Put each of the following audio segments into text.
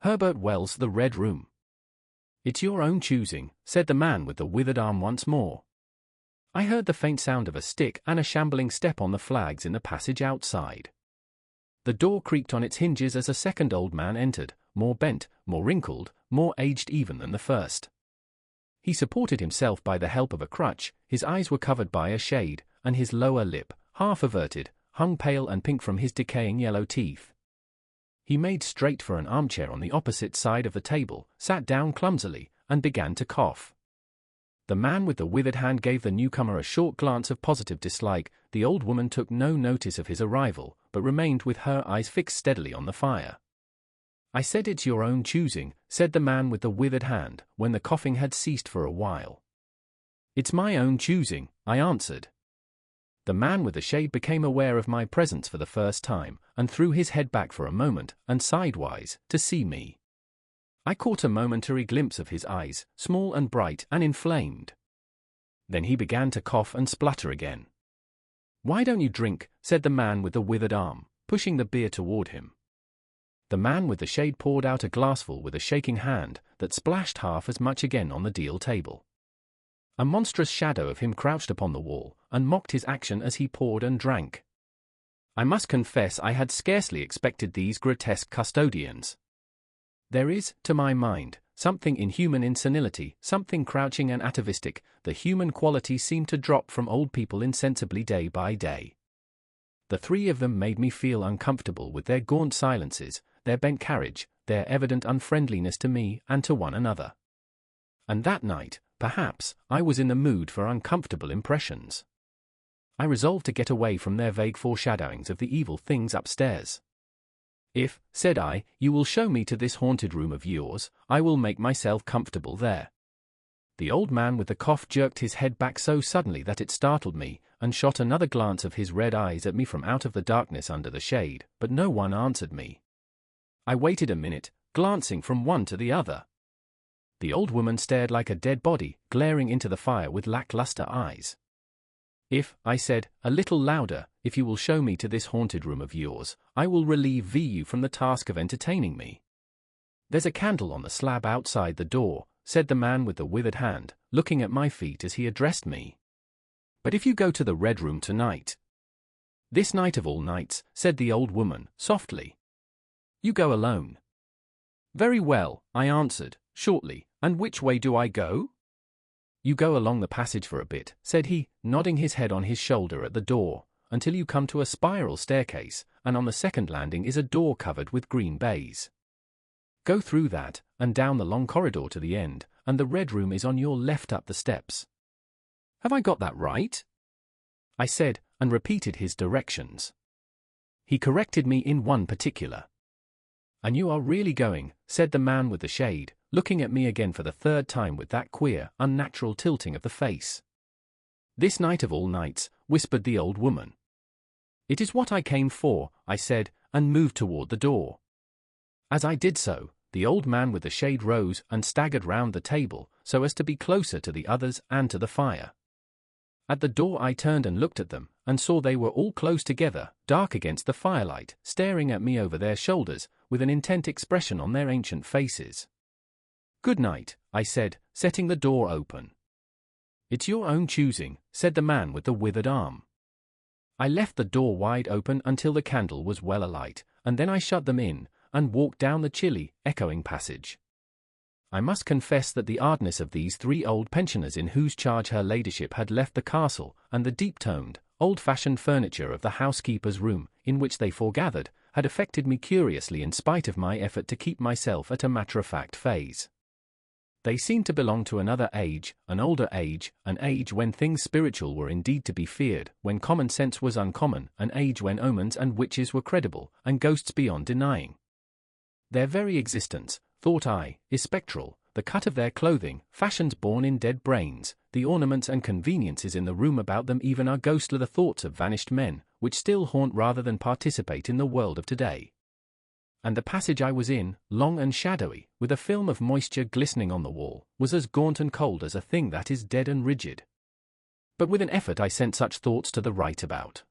Herbert Wells' The Red Room. "It's your own choosing," said the man with the withered arm once more. I heard the faint sound of a stick and a shambling step on the flags in the passage outside. The door creaked on its hinges as a second old man entered, more bent, more wrinkled, more aged even than the first. He supported himself by the help of a crutch, his eyes were covered by a shade, and his lower lip, half averted, hung pale and pink from his decaying yellow teeth. He made straight for an armchair on the opposite side of the table, sat down clumsily, and began to cough. The man with the withered hand gave the newcomer a short glance of positive dislike. The old woman took no notice of his arrival, but remained with her eyes fixed steadily on the fire. "I said it's your own choosing," said the man with the withered hand, when the coughing had ceased for a while. "It's my own choosing," I answered. The man with the shade became aware of my presence for the first time, and threw his head back for a moment, and sidewise, to see me. I caught a momentary glimpse of his eyes, small and bright and inflamed. Then he began to cough and splutter again. "Why don't you drink?" said the man with the withered arm, pushing the beer toward him. The man with the shade poured out a glassful with a shaking hand, that splashed half as much again on the deal table. A monstrous shadow of him crouched upon the wall, and mocked his action as he poured and drank. I must confess I had scarcely expected these grotesque custodians. There is, to my mind, something inhuman in senility, something crouching and atavistic. The human quality seemed to drop from old people insensibly day by day. The three of them made me feel uncomfortable with their gaunt silences, their bent carriage, their evident unfriendliness to me and to one another. And that night, perhaps, I was in the mood for uncomfortable impressions. I resolved to get away from their vague foreshadowings of the evil things upstairs. "If," said I, "you will show me to this haunted room of yours, I will make myself comfortable there." The old man with the cough jerked his head back so suddenly that it startled me, and shot another glance of his red eyes at me from out of the darkness under the shade, but no one answered me. I waited a minute, glancing from one to the other. The old woman stared like a dead body, glaring into the fire with lackluster eyes. "If," I said, a little louder, "if you will show me to this haunted room of yours, I will relieve you from the task of entertaining me." "There's a candle on the slab outside the door," said the man with the withered hand, looking at my feet as he addressed me. "But if you go to the Red Room tonight—" "This night of all nights," said the old woman, softly. "You go alone." "Very well," I answered, shortly, "and which way do I go?" "You go along the passage for a bit," said he, nodding his head on his shoulder at the door, "until you come to a spiral staircase, and on the second landing is a door covered with green baize. Go through that, and down the long corridor to the end, and the Red Room is on your left up the steps." "Have I got that right?" I said, and repeated his directions. He corrected me in one particular. "And you are really going," said the man with the shade, looking at me again for the third time with that queer, unnatural tilting of the face. "This night of all nights," whispered the old woman. "It is what I came for," I said, and moved toward the door. As I did so, the old man with the shade rose and staggered round the table, so as to be closer to the others and to the fire. At the door I turned and looked at them, and saw they were all close together, dark against the firelight, staring at me over their shoulders, with an intent expression on their ancient faces. "Good night," I said, setting the door open. "It's your own choosing," said the man with the withered arm. I left the door wide open until the candle was well alight, and then I shut them in, and walked down the chilly, echoing passage. I must confess that the oddness of these three old pensioners in whose charge her ladyship had left the castle, and the deep-toned, old-fashioned furniture of the housekeeper's room, in which they foregathered, had affected me curiously in spite of my effort to keep myself at a matter-of-fact phase. They seemed to belong to another age, an older age, an age when things spiritual were indeed to be feared, when common sense was uncommon, an age when omens and witches were credible, and ghosts beyond denying. Their very existence, thought I, is spectral, the cut of their clothing, fashions born in dead brains, the ornaments and conveniences in the room about them even are ghostly the thoughts of vanished men, which still haunt rather than participate in the world of today. And the passage I was in, long and shadowy, with a film of moisture glistening on the wall, was as gaunt and cold as a thing that is dead and rigid. But with an effort I sent such thoughts to the right about.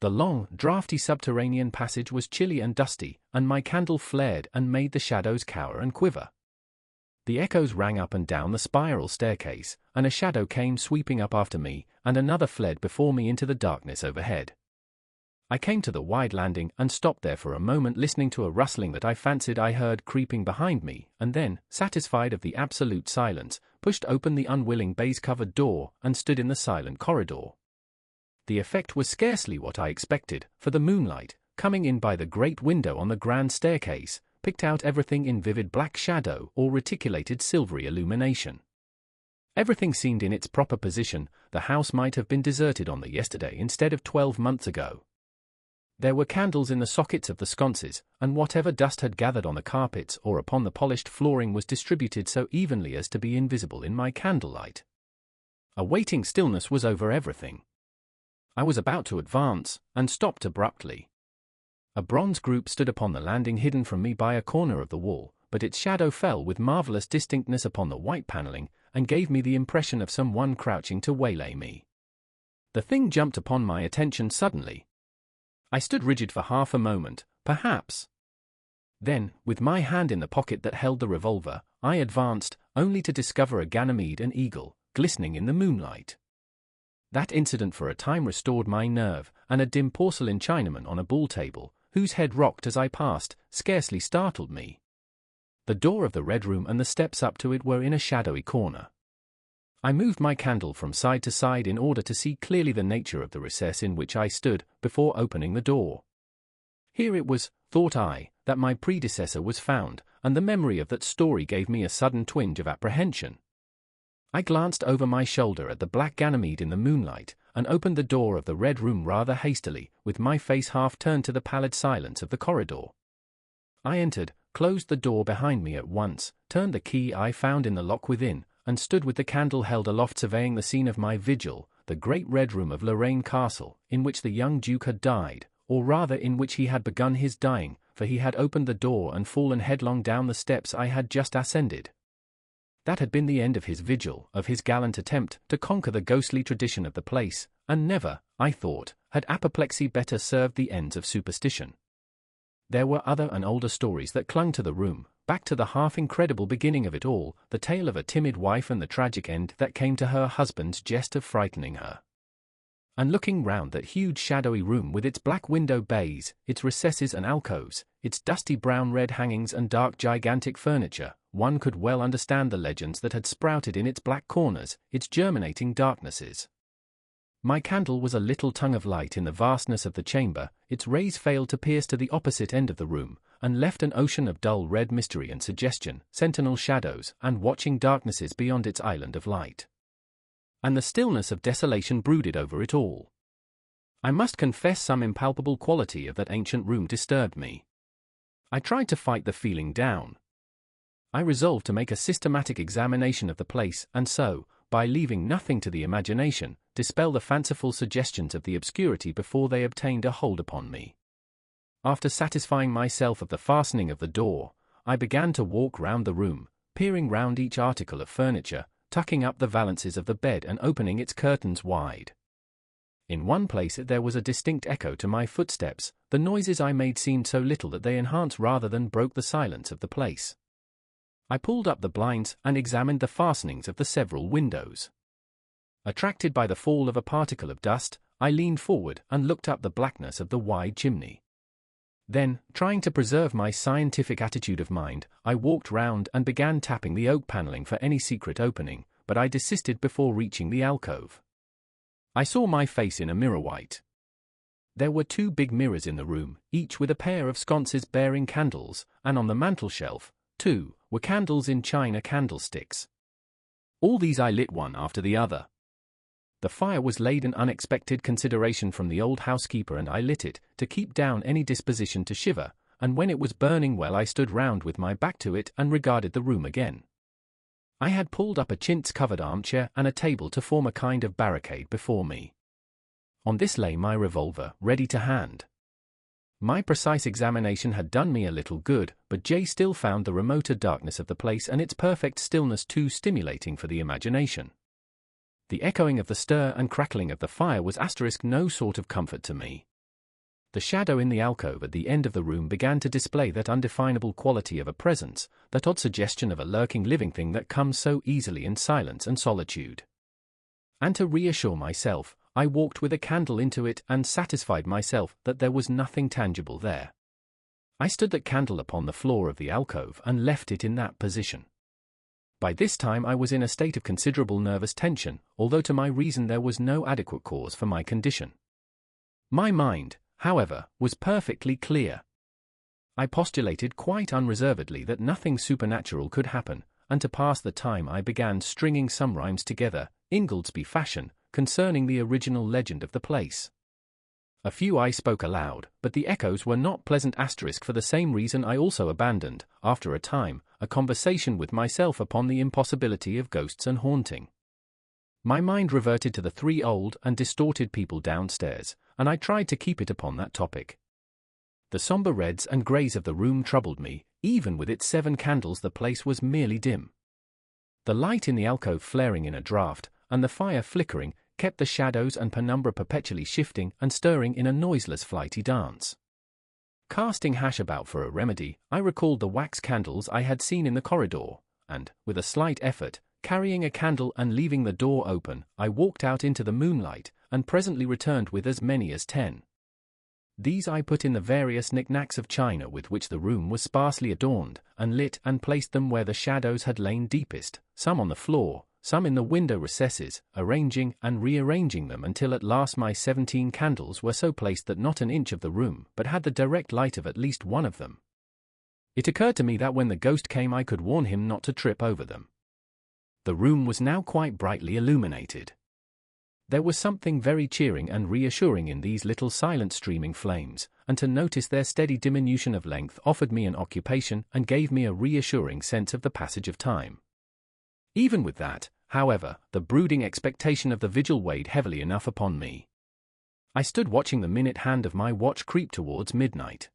The long, draughty subterranean passage was chilly and dusty, and my candle flared and made the shadows cower and quiver. The echoes rang up and down the spiral staircase, and a shadow came sweeping up after me, and another fled before me into the darkness overhead. I came to the wide landing and stopped there for a moment, listening to a rustling that I fancied I heard creeping behind me, and then, satisfied of the absolute silence, pushed open the unwilling baize-covered door and stood in the silent corridor. The effect was scarcely what I expected, for the moonlight, coming in by the great window on the grand staircase, picked out everything in vivid black shadow or reticulated silvery illumination. Everything seemed in its proper position. The house might have been deserted on the yesterday instead of 12 months ago. There were candles in the sockets of the sconces, and whatever dust had gathered on the carpets or upon the polished flooring was distributed so evenly as to be invisible in my candlelight. A waiting stillness was over everything. I was about to advance, and stopped abruptly. A bronze group stood upon the landing, hidden from me by a corner of the wall, but its shadow fell with marvelous distinctness upon the white paneling, and gave me the impression of someone crouching to waylay me. The thing jumped upon my attention suddenly. I stood rigid for half a moment, perhaps. Then, with my hand in the pocket that held the revolver, I advanced, only to discover a Ganymede and eagle, glistening in the moonlight. That incident for a time restored my nerve, and a dim porcelain Chinaman on a bull table, whose head rocked as I passed, scarcely startled me. The door of the Red Room and the steps up to it were in a shadowy corner. I moved my candle from side to side in order to see clearly the nature of the recess in which I stood, before opening the door. Here it was, thought I, that my predecessor was found, and the memory of that story gave me a sudden twinge of apprehension. I glanced over my shoulder at the black Ganymede in the moonlight, and opened the door of the Red Room rather hastily, with my face half turned to the pallid silence of the corridor. I entered, closed the door behind me at once, turned the key I found in the lock within, and stood with the candle held aloft surveying the scene of my vigil, the great Red Room of Lorraine Castle, in which the young Duke had died, or rather in which he had begun his dying, for he had opened the door and fallen headlong down the steps I had just ascended. That had been the end of his vigil, of his gallant attempt to conquer the ghostly tradition of the place, and never, I thought, had apoplexy better served the ends of superstition. There were other and older stories that clung to the room, back to the half-incredible beginning of it all, the tale of a timid wife and the tragic end that came to her husband's jest of frightening her. And looking round that huge shadowy room with its black window bays, its recesses and alcoves, its dusty brown-red hangings and dark gigantic furniture, one could well understand the legends that had sprouted in its black corners, its germinating darknesses. My candle was a little tongue of light in the vastness of the chamber. Its rays failed to pierce to the opposite end of the room, and left an ocean of dull red mystery and suggestion, sentinel shadows, and watching darknesses beyond its island of light. And the stillness of desolation brooded over it all. I must confess some impalpable quality of that ancient room disturbed me. I tried to fight the feeling down. I resolved to make a systematic examination of the place, and so, by leaving nothing to the imagination, dispel the fanciful suggestions of the obscurity before they obtained a hold upon me. After satisfying myself of the fastening of the door, I began to walk round the room, peering round each article of furniture, tucking up the valances of the bed and opening its curtains wide. In one place there was a distinct echo to my footsteps. The noises I made seemed so little that they enhanced rather than broke the silence of the place. I pulled up the blinds and examined the fastenings of the several windows. Attracted by the fall of a particle of dust, I leaned forward and looked up the blackness of the wide chimney. Then, trying to preserve my scientific attitude of mind, I walked round and began tapping the oak paneling for any secret opening, but I desisted before reaching the alcove. I saw my face in a mirror white. There were 2 big mirrors in the room, each with a pair of sconces bearing candles, and on the mantelshelf, 2, were candles in china candlesticks. All these I lit one after the other. The fire was laid an unexpected consideration from the old housekeeper, and I lit it, to keep down any disposition to shiver, and when it was burning well I stood round with my back to it and regarded the room again. I had pulled up a chintz-covered armchair and a table to form a kind of barricade before me. On this lay my revolver, ready to hand. My precise examination had done me a little good, but Jay still found the remoter darkness of the place and its perfect stillness too stimulating for the imagination. The echoing of the stir and crackling of the fire was no sort of comfort to me. The shadow in the alcove at the end of the room began to display that undefinable quality of a presence, that odd suggestion of a lurking living thing that comes so easily in silence and solitude. And to reassure myself, I walked with a candle into it and satisfied myself that there was nothing tangible there. I stood that candle upon the floor of the alcove and left it in that position. By this time I was in a state of considerable nervous tension, although to my reason there was no adequate cause for my condition. My mind, however, was perfectly clear. I postulated quite unreservedly that nothing supernatural could happen, and to pass the time I began stringing some rhymes together, Ingoldsby fashion, concerning the original legend of the place. A few I spoke aloud, but the echoes were not pleasant. For the same reason I also abandoned, after a time, a conversation with myself upon the impossibility of ghosts and haunting. My mind reverted to the three old and distorted people downstairs, and I tried to keep it upon that topic. The sombre reds and greys of the room troubled me. Even with its 7 candles the place was merely dim. The light in the alcove flaring in a draught, and the fire flickering, kept the shadows and penumbra perpetually shifting and stirring in a noiseless flighty dance. Casting hash about for a remedy, I recalled the wax candles I had seen in the corridor, and, with a slight effort, carrying a candle and leaving the door open, I walked out into the moonlight, and presently returned with as many as 10. These I put in the various knickknacks of china with which the room was sparsely adorned, and lit and placed them where the shadows had lain deepest, some on the floor, some in the window recesses, arranging and rearranging them until at last my 17 candles were so placed that not an inch of the room but had the direct light of at least one of them. It occurred to me that when the ghost came I could warn him not to trip over them. The room was now quite brightly illuminated. There was something very cheering and reassuring in these little silent streaming flames, and to notice their steady diminution of length offered me an occupation and gave me a reassuring sense of the passage of time. Even with that, however, the brooding expectation of the vigil weighed heavily enough upon me. I stood watching the minute hand of my watch creep towards midnight.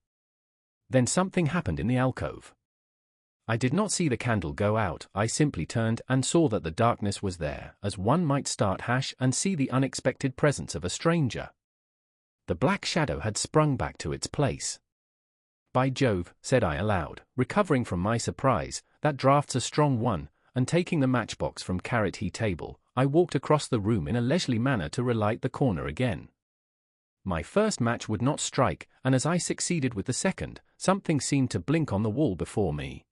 Then something happened in the alcove. I did not see the candle go out, I simply turned and saw that the darkness was there, as one might start hash and see the unexpected presence of a stranger. The black shadow had sprung back to its place. "By Jove," said I aloud, recovering from my surprise, "that draft's a strong one," and taking the matchbox from carrot-he table, I walked across the room in a leisurely manner to relight the corner again. My first match would not strike, and as I succeeded with the second, something seemed to blink on the wall before me.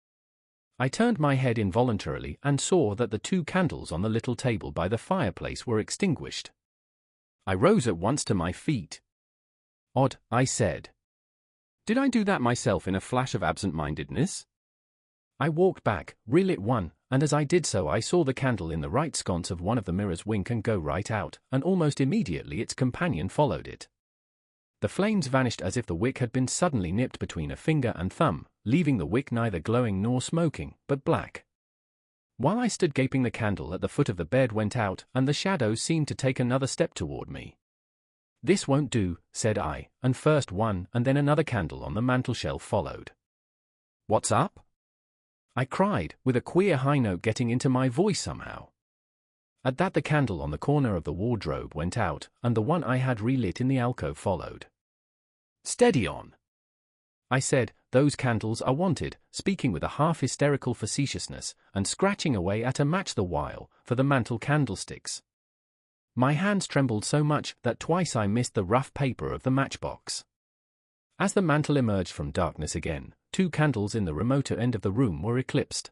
I turned my head involuntarily and saw that the 2 candles on the little table by the fireplace were extinguished. I rose at once to my feet. "Odd," I said. "Did I do that myself in a flash of absent-mindedness?" I walked back, relit one, and as I did so I saw the candle in the right sconce of one of the mirrors wink and go right out, and almost immediately its companion followed it. The flames vanished as if the wick had been suddenly nipped between a finger and thumb, leaving the wick neither glowing nor smoking, but black. While I stood gaping, the candle at the foot of the bed went out, and the shadows seemed to take another step toward me. "This won't do," said I, and first one and then another candle on the mantelshelf followed. "What's up?" I cried, with a queer high note getting into my voice somehow. At that the candle on the corner of the wardrobe went out, and the one I had relit in the alcove followed. "Steady on," I said, "those candles are wanted," speaking with a half-hysterical facetiousness, and scratching away at a match the while, for the mantel candlesticks. My hands trembled so much that twice I missed the rough paper of the matchbox. As the mantel emerged from darkness again, 2 candles in the remoter end of the room were eclipsed.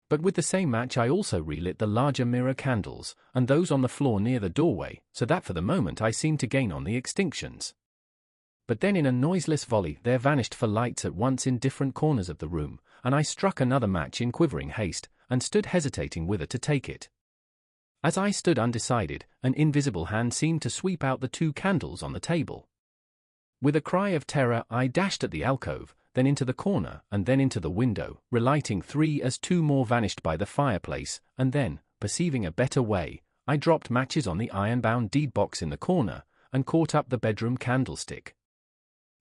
But with the same match I also relit the larger mirror candles, and those on the floor near the doorway, so that for the moment I seemed to gain on the extinctions. But then in a noiseless volley there vanished 4 lights at once in different corners of the room, and I struck another match in quivering haste, and stood hesitating whither to take it. As I stood undecided, an invisible hand seemed to sweep out the 2 candles on the table. With a cry of terror I dashed at the alcove, then into the corner, and then into the window, relighting 3 as 2 more vanished by the fireplace, and then, perceiving a better way, I dropped matches on the iron-bound deed-box in the corner, and caught up the bedroom candlestick.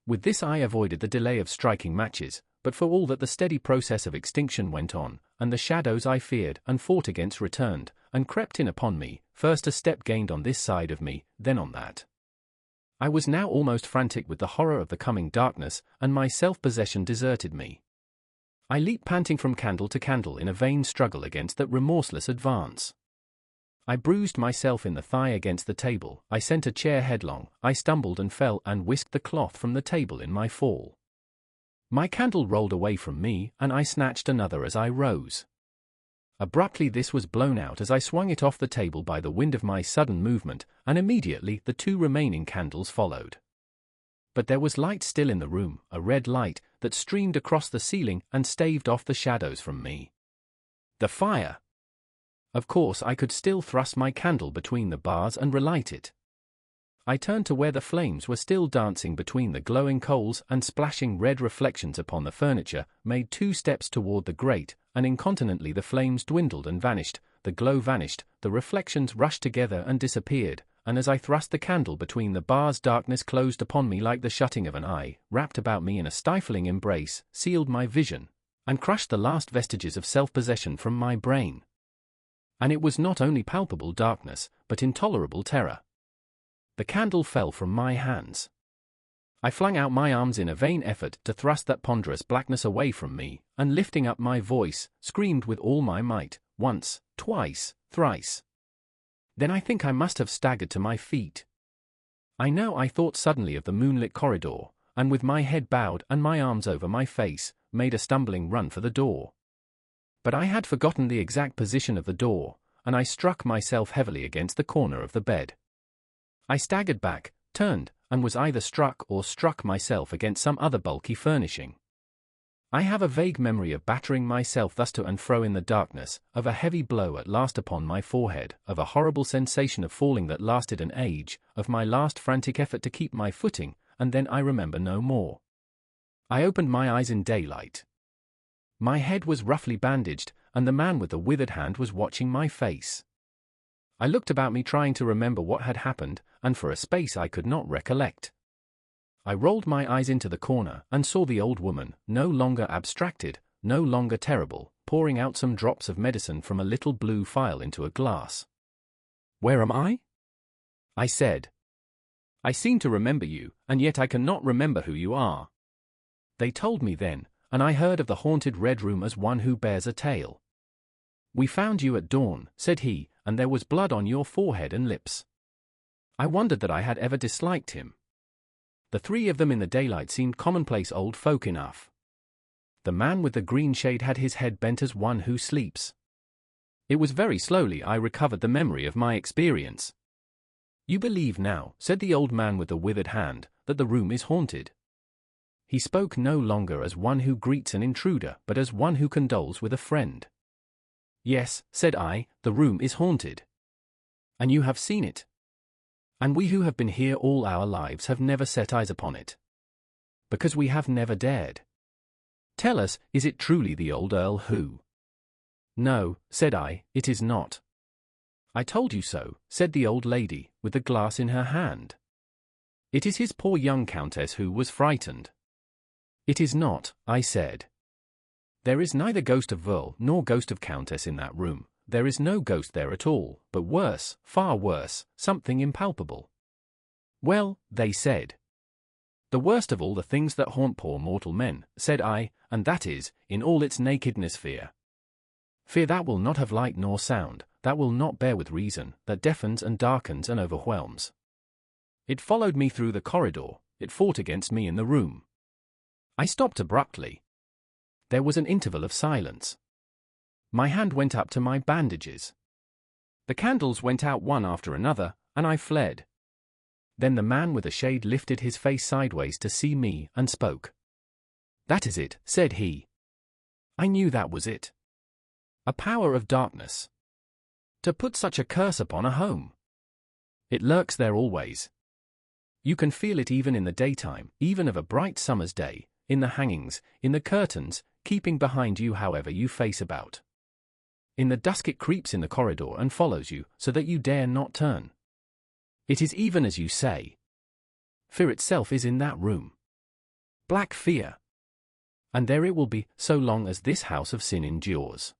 With this I avoided the delay of striking matches, but for all that the steady process of extinction went on, and the shadows I feared and fought against returned, and crept in upon me, first a step gained on this side of me, then on that. I was now almost frantic with the horror of the coming darkness, and my self-possession deserted me. I leaped panting from candle to candle in a vain struggle against that remorseless advance. I bruised myself in the thigh against the table, I sent a chair headlong, I stumbled and fell and whisked the cloth from the table in my fall. My candle rolled away from me, and I snatched another as I rose. Abruptly this was blown out as I swung it off the table by the wind of my sudden movement, and immediately the 2 remaining candles followed. But there was light still in the room, a red light, that streamed across the ceiling and staved off the shadows from me. The fire! Of course I could still thrust my candle between the bars and relight it. I turned to where the flames were still dancing between the glowing coals and splashing red reflections upon the furniture, made 2 steps toward the grate, and incontinently the flames dwindled and vanished, the glow vanished, the reflections rushed together and disappeared, and as I thrust the candle between the bars darkness closed upon me like the shutting of an eye, wrapped about me in a stifling embrace, sealed my vision, and crushed the last vestiges of self-possession from my brain. And it was not only palpable darkness, but intolerable terror. The candle fell from my hands. I flung out my arms in a vain effort to thrust that ponderous blackness away from me, and lifting up my voice, screamed with all my might, once, twice, thrice. Then I think I must have staggered to my feet. I thought suddenly of the moonlit corridor, and with my head bowed and my arms over my face, made a stumbling run for the door. But I had forgotten the exact position of the door, and I struck myself heavily against the corner of the bed. I staggered back, turned, and was either struck or struck myself against some other bulky furnishing. I have a vague memory of battering myself thus to and fro in the darkness, of a heavy blow at last upon my forehead, of a horrible sensation of falling that lasted an age, of my last frantic effort to keep my footing, and then I remember no more. I opened my eyes in daylight. My head was roughly bandaged, and the man with the withered hand was watching my face. I looked about me trying to remember what had happened, and for a space I could not recollect. I rolled my eyes into the corner and saw the old woman, no longer abstracted, no longer terrible, pouring out some drops of medicine from a little blue phial into a glass. "Where am I?" I said. "I seem to remember you, and yet I cannot remember who you are." They told me then, and I heard of the haunted Red Room as one who bears a tale. "We found you at dawn," said he, "and there was blood on your forehead and lips." I wondered that I had ever disliked him. The 3 of them in the daylight seemed commonplace old folk enough. The man with the green shade had his head bent as one who sleeps. It was very slowly I recovered the memory of my experience. "You believe now," said the old man with the withered hand, "that the room is haunted." He spoke no longer as one who greets an intruder, but as one who condoles with a friend. "Yes," said I, "the room is haunted." "And you have seen it?" "And we who have been here all our lives have never set eyes upon it." "Because we have never dared." "Tell us, is it truly the old Earl who—" "No," said I, "it is not." "I told you so," said the old lady, with the glass in her hand. "It is his poor young countess who was frightened." "It is not," I said. "There is neither ghost of Earl nor ghost of countess in that room. There is no ghost there at all, but worse, far worse, something impalpable." "Well," they said. "The worst of all the things that haunt poor mortal men," said I, "and that is, in all its nakedness, fear. Fear that will not have light nor sound, that will not bear with reason, that deafens and darkens and overwhelms. It followed me through the corridor, it fought against me in the room." I stopped abruptly. There was an interval of silence. My hand went up to my bandages. The candles went out one after another, and I fled. Then the man with the shade lifted his face sideways to see me and spoke. "That is it," said he. "I knew that was it. A power of darkness. To put such a curse upon a home. It lurks there always. You can feel it even in the daytime, even of a bright summer's day, in the hangings, in the curtains, keeping behind you however you face about. In the dusk it creeps in the corridor and follows you, so that you dare not turn. It is even as you say. Fear itself is in that room. Black fear. And there it will be, so long as this house of sin endures."